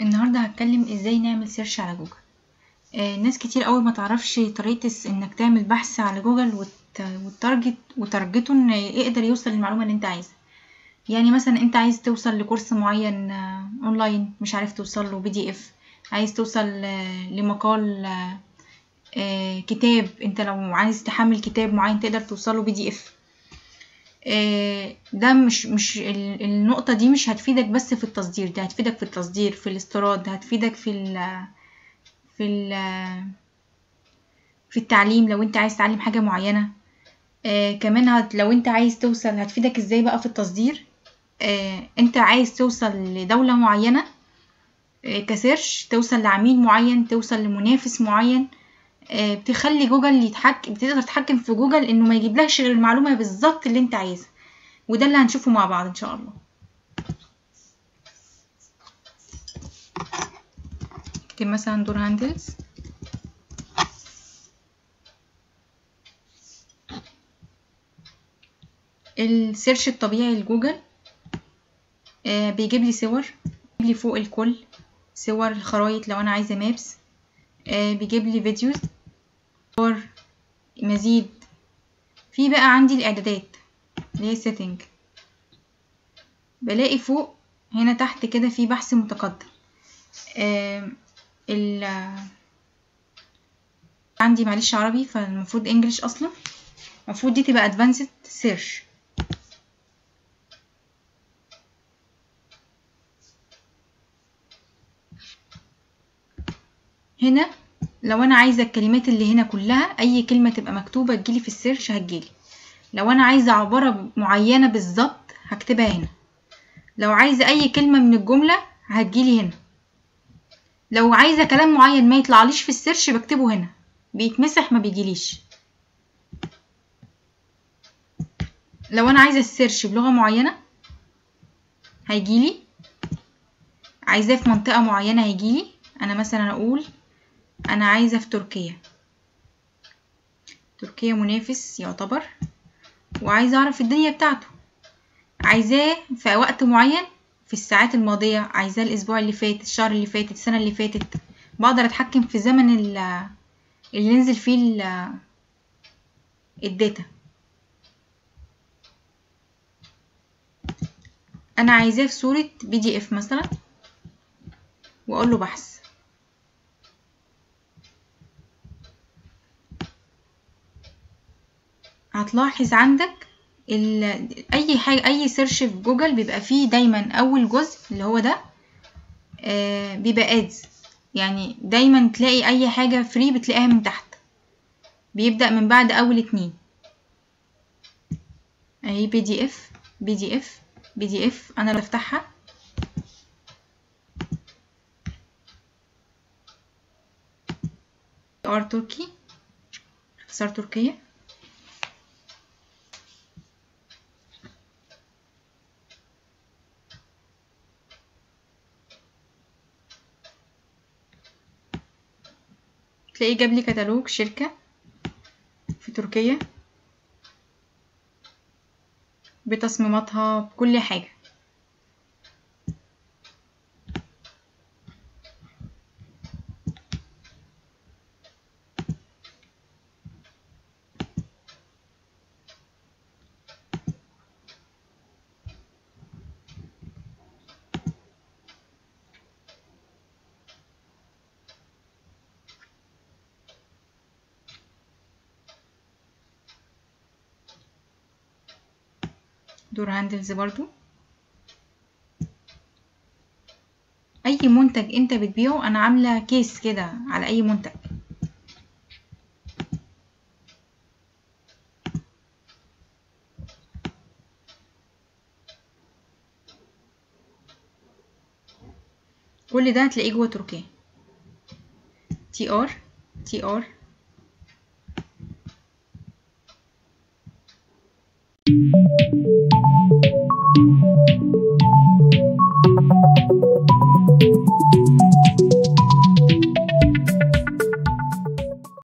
النهارده هتكلم ازاي نعمل سيرش على جوجل. ناس كتير قوي ما تعرفش طريقة انك تعمل بحث على جوجل وتارجته ان يقدر يوصل للمعلومة اللي انت عايزها. يعني مثلا انت عايز توصل لكورس معين اونلاين، مش عارف توصل له PDF، عايز توصل لمقال كتاب، انت لو عايز تحمل كتاب معين تقدر توصله PDF. ده مش النقطة دي مش هتفيدك بس في التصدير، ده هتفيدك في التصدير، في الاستيراد، هتفيدك في التعليم لو انت عايز تعلم حاجة معينة. كمان لو انت عايز توصل، هتفيدك ازاي بقى في التصدير. انت عايز توصل لدولة معينة كسيرش، توصل لعميل معين، توصل لمنافس معين، بتخلي جوجل بتقدر تتحكم في جوجل انه ما يجيبلكش غير المعلومة بالظبط اللي انت عايزها، وده اللي هنشوفه مع بعض ان شاء الله. اكتب مثلا دور هاندلز، السيرش الطبيعي لجوجل بيجيب لي صور، بيجيب لي فوق الكل صور خرايط لو انا عايزه مابس، بيجيب لي فيديوز، صور، مزيد. في بقى عندي الاعدادات اللي هي سيتنج، بلاقي فوق هنا تحت كده في بحث متقدم. عندي معلش عربي فالمفروض انجليش اصلا، المفروض دي تبقى ادفانسد سيرش. هنا لو انا عايزه الكلمات اللي هنا كلها، اي كلمه تبقى مكتوبه تجيلي في السيرش هتجيلي. لو انا عايزه عباره معينه بالظبط هكتبها هنا، لو عايزه اي كلمه من الجمله هتجيلي هنا، لو عايزه كلام معين ما يطلعليش في السيرش بكتبه هنا، بيتمسح ما بيجيليش. لو انا عايزه السيرش بلغه معينه هيجيلي، عايزاه في منطقه معينه هيجيلي. انا مثلا اقول انا عايزه في تركيا منافس يعتبر، وعايزه اعرف الدنيا بتاعته، عايزاه في وقت معين في الساعات الماضيه، عايزاه الاسبوع اللي فات، الشهر اللي فات، السنه اللي فاتت. بقدر اتحكم في زمن اللي ينزل فيه الداتا. انا عايزاه في صوره PDF مثلا، واقول له بحث. هتلاحظ عندك اي حاجه، اي سيرش في جوجل بيبقى فيه دايما اول جزء اللي هو ده بيبقى ادز، يعني دايما تلاقي اي حاجه فري بتلاقيها من تحت، بيبدأ من بعد اول 2 اهي PDF. انا اللي افتحها تركي، اختصار تركيا. تلاقيه جاب لي كتالوج شركة في تركيا بتصميماتها بكل حاجة. دور هاندلز برضو، اي منتج انت بتبيعه انا عاملة كيس كده على اي منتج. كل ده هتلاقيه جوه تركيا. TR